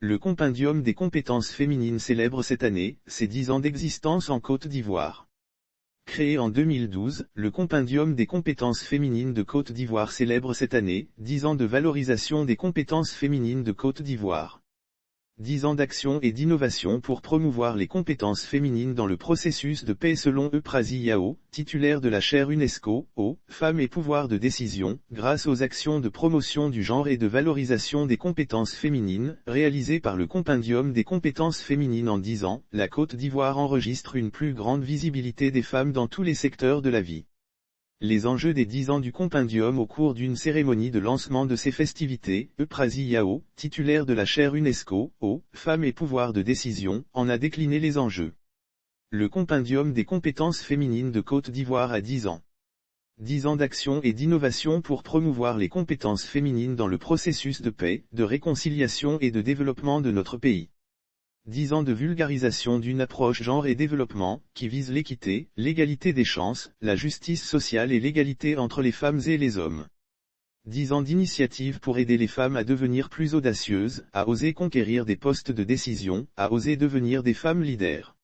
Le compendium des compétences féminines célèbre cette année ses 10 ans d'existence en Côte d'Ivoire. Créé en 2012, le compendium des compétences féminines de Côte d'Ivoire célèbre cette année 10 ans de valorisation des compétences féminines de Côte d'Ivoire. 10 ans d'action et d'innovation pour promouvoir les compétences féminines dans le processus de paix selon Euprasie Yao, titulaire de la chaire UNESCO, Femmes et pouvoir de décision, grâce aux actions de promotion du genre et de valorisation des compétences féminines, réalisées par le compendium des compétences féminines en 10 ans, la Côte d'Ivoire enregistre une plus grande visibilité des femmes dans tous les secteurs de la vie. Les enjeux des 10 ans du compendium au cours d'une cérémonie de lancement de ces festivités, Euprasie Yao, titulaire de la chaire UNESCO, Femmes et pouvoir de décision, en a décliné les enjeux. Le compendium des compétences féminines de Côte d'Ivoire a 10 ans. 10 ans d'action et d'innovation pour promouvoir les compétences féminines dans le processus de paix, de réconciliation et de développement de notre pays. 10 ans de vulgarisation d'une approche genre et développement, qui vise l'équité, l'égalité des chances, la justice sociale et l'égalité entre les femmes et les hommes. 10 ans d'initiatives pour aider les femmes à devenir plus audacieuses, à oser conquérir des postes de décision, à oser devenir des femmes leaders.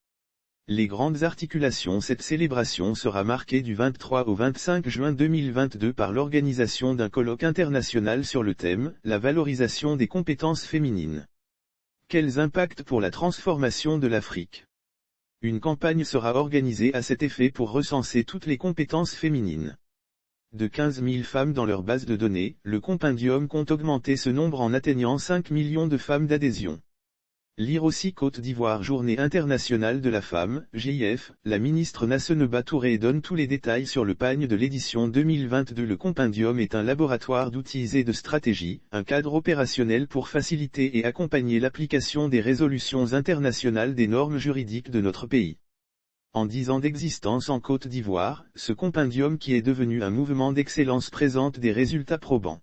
Les grandes articulations. Cette célébration sera marquée du 23 au 25 juin 2022 par l'organisation d'un colloque international sur le thème « La valorisation des compétences féminines ». Quels impacts pour la transformation de l'Afrique? Une campagne sera organisée à cet effet pour recenser toutes les compétences féminines. De 15 000 femmes dans leur base de données, le compendium compte augmenter ce nombre en atteignant 5 millions de femmes d'adhésion. Lire aussi Côte d'Ivoire Journée internationale de la femme, GIF, la ministre Nasseneba Touré donne tous les détails sur le pagne de l'édition 2022. Le compendium est un laboratoire d'outils et de stratégies, un cadre opérationnel pour faciliter et accompagner l'application des résolutions internationales des normes juridiques de notre pays. En 10 ans d'existence en Côte d'Ivoire, ce compendium qui est devenu un mouvement d'excellence présente des résultats probants.